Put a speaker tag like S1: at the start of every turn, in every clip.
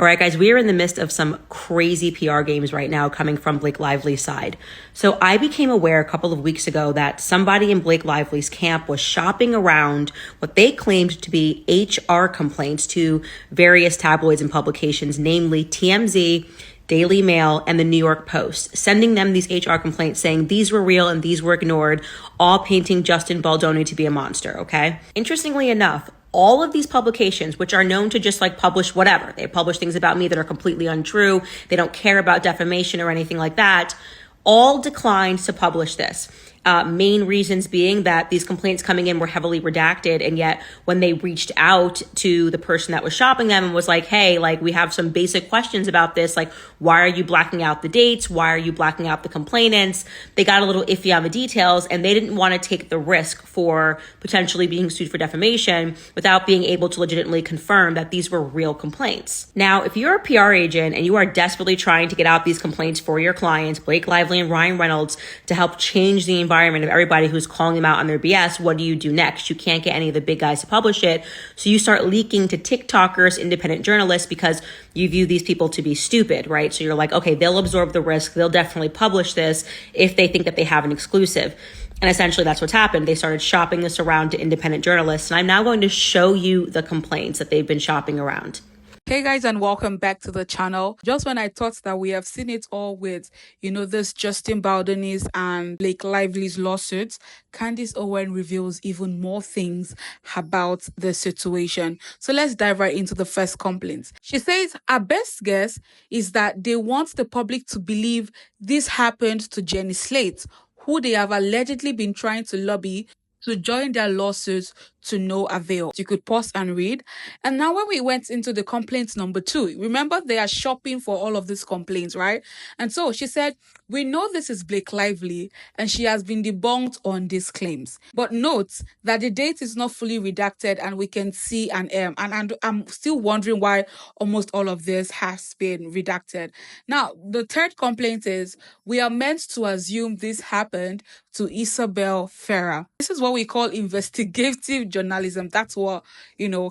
S1: All right, guys, we are in the midst of some crazy PR games right now coming from Blake Lively's side. So I became aware a couple of weeks ago that somebody in Blake Lively's camp was shopping around what they claimed to be HR complaints to various tabloids and publications, namely TMZ, Daily Mail, and the New York Post, sending them these HR complaints saying these were real and these were ignored, all painting Justin Baldoni to be a monster, okay? Interestingly enough, all of these publications, which are known to just like publish whatever, they publish things about me that are completely untrue, they don't care about defamation or anything like that, all declined to publish this. Main reasons being that these complaints coming in were heavily redacted, and yet when they reached out to the person that was shopping them and was like, hey, like, we have some basic questions about this, like, why are you blacking out the dates? Why are you blacking out the complainants? They got a little iffy on the details, and they didn't want to take the risk for potentially being sued for defamation without being able to legitimately confirm that these were real complaints. Now, if you're a PR agent and you are desperately trying to get out these complaints for your clients, Blake Lively and Ryan Reynolds, to help change the environment of everybody who's calling them out on their BS, what do you do next? You can't get any of the big guys to publish it. So you start leaking to TikTokers, independent journalists, because you view these people to be stupid, right? So you're like, okay, they'll absorb the risk. They'll definitely publish this if they think that they have an exclusive. And essentially that's what's happened. They started shopping this around to independent journalists. And I'm now going to show you the complaints that they've been shopping around.
S2: Hey guys, and welcome back to the channel. Just when I thought that we have seen it all with, this Justin Baldoni's and Blake Lively's lawsuits, Candace Owens reveals even more things about the situation. So let's dive right into the first complaint. She says her best guess is that they want the public to believe this happened to Jenny Slate, who they have allegedly been trying to lobby to join their lawsuits to no avail. You could pause and read. And now when we went into the complaint number 2, remember they are shopping for all of these complaints, right? And so she said, we know this is Blake Lively and she has been debunked on these claims. But note that the date is not fully redacted and we can see an M. And I'm still wondering why almost all of this has been redacted. Now, the third complaint is, we are meant to assume this happened to Isabel Ferrer. This is what we call investigative journalism. That's what,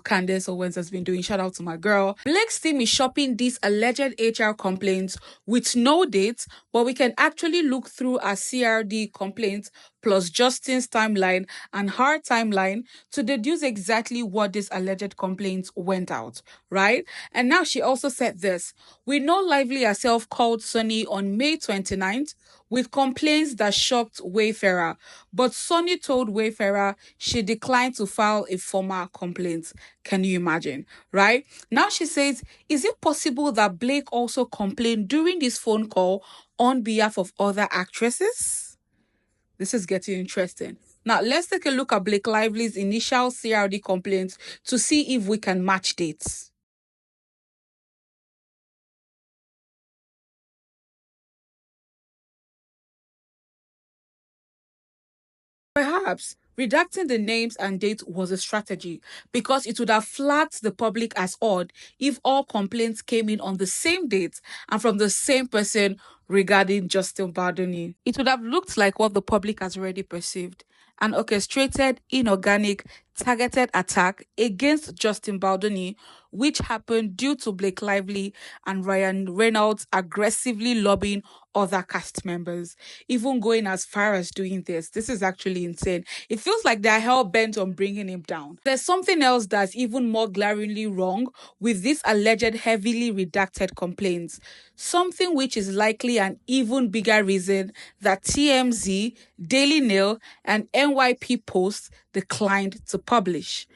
S2: Candace Owens has been doing. Shout out to my girl. Blake's team is shopping these alleged HR complaints with no dates, but we can actually look through our CRD complaints plus Justin's timeline and her timeline to deduce exactly what these alleged complaints went out, right? And now she also said this. We know Lively herself called Sonny on May 29th with complaints that shocked Wayfarer, but Sonny told Wayfarer she declined to file a formal complaint. Can you imagine, right? Now she says, is it possible that Blake also complained during this phone call on behalf of other actresses? This is getting interesting. Now, let's take a look at Blake Lively's initial CRD complaints to see if we can match dates. Perhaps redacting the names and dates was a strategy because it would have flagged the public as odd if all complaints came in on the same date and from the same person regarding Justin Baldoni. It would have looked like what the public has already perceived, an orchestrated, inorganic, targeted attack against Justin Baldoni, which happened due to Blake Lively and Ryan Reynolds aggressively lobbying other cast members, even going as far as doing this. This is actually insane. It feels like they're hell-bent on bringing him down. There's something else that's even more glaringly wrong with these alleged heavily redacted complaints, something which is likely an even bigger reason that TMZ, Daily Mail, and NYP Post declined to publish.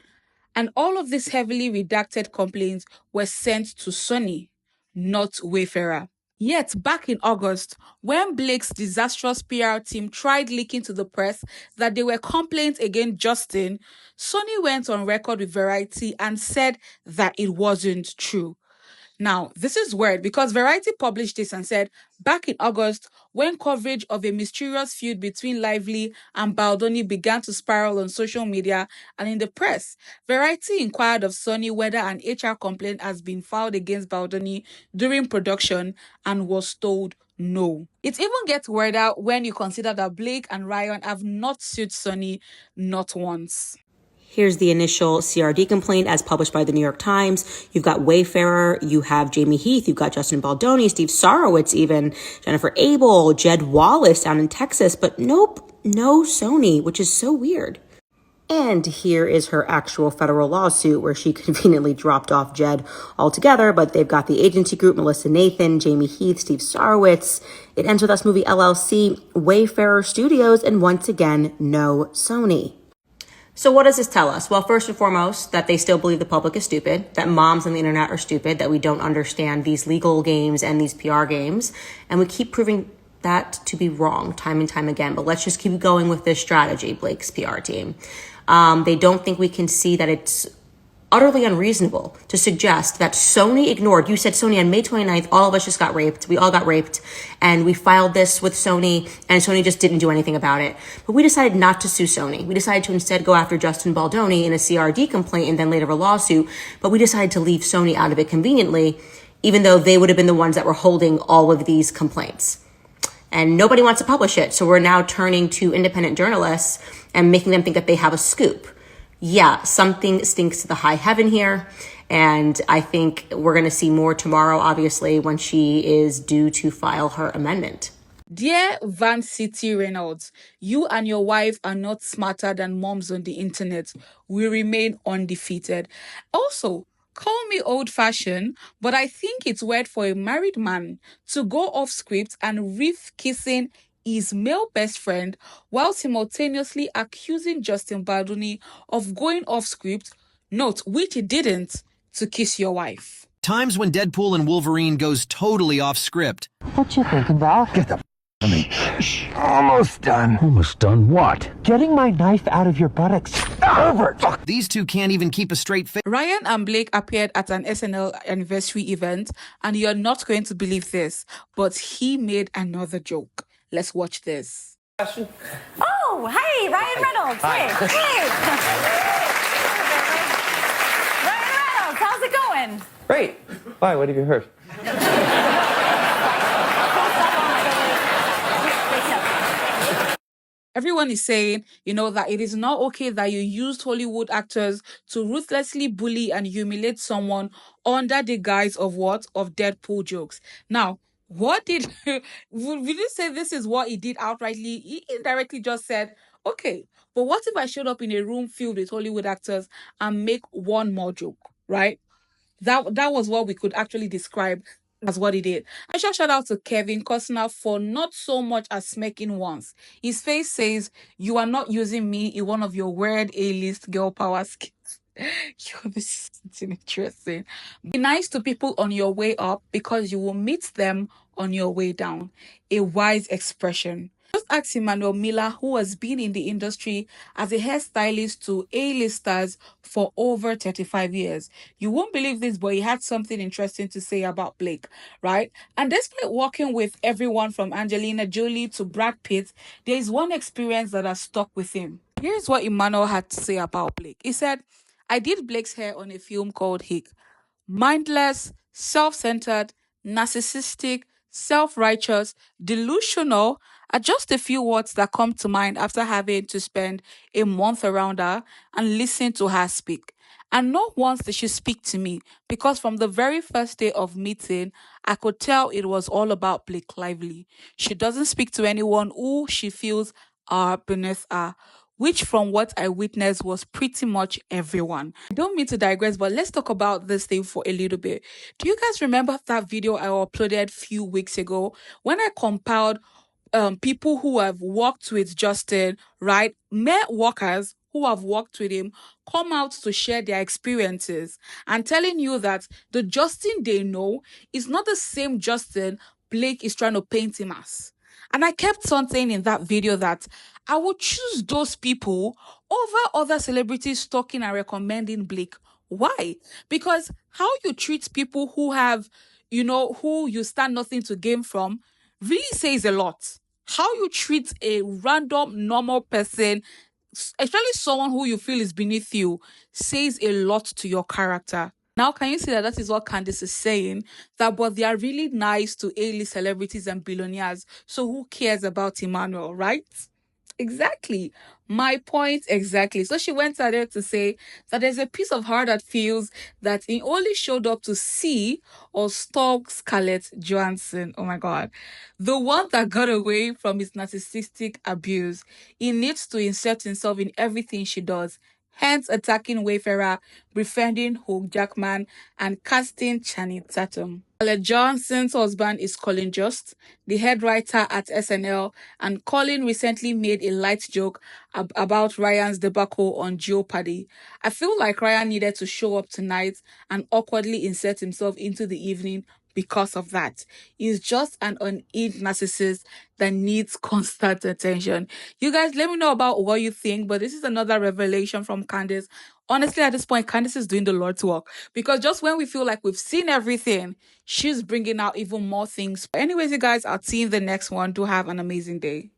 S2: And all of these heavily redacted complaints were sent to Sonny, not Wayfarer. Yet, back in August, when Blake's disastrous PR team tried leaking to the press that they were complaints against Justin, Sonny went on record with Variety and said that it wasn't true. Now, this is weird because Variety published this and said, back in August, when coverage of a mysterious feud between Lively and Baldoni began to spiral on social media and in the press, Variety inquired of Sonny whether an HR complaint has been filed against Baldoni during production and was told no. It even gets weirder when you consider that Blake and Ryan have not sued Sonny not once.
S1: Here's the initial CRD complaint as published by the New York Times. You've got Wayfarer, you have Jamie Heath, you've got Justin Baldoni, Steve Sarowitz even, Jennifer Abel, Jed Wallace down in Texas, but nope, no Sony, which is so weird. And here is her actual federal lawsuit where she conveniently dropped off Jed altogether, but they've got the agency group, Melissa Nathan, Jamie Heath, Steve Sarowitz. It ends with Us Movie LLC, Wayfarer Studios, and once again, no Sony. So what does this tell us? Well, first and foremost, that they still believe the public is stupid, that moms on the internet are stupid, that we don't understand these legal games and these PR games, and we keep proving that to be wrong time and time again. But let's just keep going with this strategy, Blake's PR team. They don't think we can see that it's utterly unreasonable to suggest that Sony ignored. You said Sony on May 29th, all of us just got raped. We all got raped, and we filed this with Sony, and Sony just didn't do anything about it. But we decided not to sue Sony. We decided to instead go after Justin Baldoni in a CRD complaint and then later a lawsuit. But we decided to leave Sony out of it conveniently, even though they would have been the ones that were holding all of these complaints. And nobody wants to publish it. So we're now turning to independent journalists and making them think that they have a scoop. Yeah, something stinks to the high heaven here. And I think we're going to see more tomorrow, obviously, when she is due to file her amendment.
S2: Dear Van City Reynolds, you and your wife are not smarter than moms on the internet. We remain undefeated. Also, call me old-fashioned, but I think it's weird for a married man to go off script and riff kissing his male best friend while simultaneously accusing Justin Baldoni of going off script, note which he didn't, to kiss your wife.
S3: Times when Deadpool and Wolverine goes totally off script.
S4: What you thinking about?
S5: Get the I mean, almost done.
S4: Almost done what?
S5: Getting my knife out of your buttocks. Pervert!
S3: These two can't even keep a straight face.
S2: Ryan and Blake appeared at an SNL anniversary event, and you're not going to believe this, but he made another joke. Let's watch this.
S6: Oh, hey, Ryan Reynolds. Hey, hey. Ryan Reynolds, how's it going?
S7: Great. Why? What have you heard?
S2: Everyone is saying, that it is not okay that you used Hollywood actors to ruthlessly bully and humiliate someone under the guise of what? Of Deadpool jokes. Now, what did... we didn't say this is what he did outrightly. He indirectly just said, okay, but what if I showed up in a room filled with Hollywood actors and make one more joke, right? That was what we could actually describe as what he did. I shall shout out to Kevin Costner for not so much as smirking once. His face says, you are not using me in one of your weird A-list girl power skits. Yo, this is interesting. Be nice to people on your way up because you will meet them on your way down. A wise expression. Just ask Emmanuel Miller, who has been in the industry as a hairstylist to A-listers for over 35 years. You won't believe this, but he had something interesting to say about Blake, right? And despite working with everyone from Angelina Jolie to Brad Pitt, there is one experience that has stuck with him. Here's what Emmanuel had to say about Blake. He said, I did Blake's hair on a film called Hick. Mindless, self-centered, narcissistic, self-righteous, delusional are just a few words that come to mind after having to spend a month around her and listen to her speak. And not once did she speak to me, because from the very first day of meeting, I could tell it was all about Blake Lively. She doesn't speak to anyone who she feels are beneath her, which from what I witnessed was pretty much everyone. I don't mean to digress, but let's talk about this thing for a little bit. Do you guys remember that video I uploaded a few weeks ago when I compiled people who have worked with Justin, right? Mere workers who have worked with him come out to share their experiences and telling you that the Justin they know is not the same Justin Blake is trying to paint him as. And I kept on saying in that video that I would choose those people over other celebrities stalking and recommending Blake. Why? Because how you treat people who have, who you stand nothing to gain from really says a lot. How you treat a random, normal person, especially someone who you feel is beneath you, says a lot to your character. Now, can you see that is what Candace is saying? But they are really nice to A-list celebrities and billionaires. So who cares about Emmanuel, right? Exactly. My point exactly. So she went out there to say that there's a piece of her that feels that he only showed up to see or stalk Scarlett Johansson. Oh my God. The one that got away from his narcissistic abuse. He needs to insert himself in everything she does. Hence attacking Wayfarer, befriending Hugh Jackman, and casting Channing Tatum. Scarlett Johansson's husband is Colin Jost, the head writer at SNL, and Colin recently made a light joke about Ryan's debacle on Jeopardy. I feel like Ryan needed to show up tonight and awkwardly insert himself into the evening because of that. He's just an unhinged narcissist that needs constant attention. You guys, let me know about what you think, but this is another revelation from Candace. Honestly, at this point, Candace is doing the Lord's work because just when we feel like we've seen everything, she's bringing out even more things. Anyways, you guys, I'll see you in the next one. Do have an amazing day.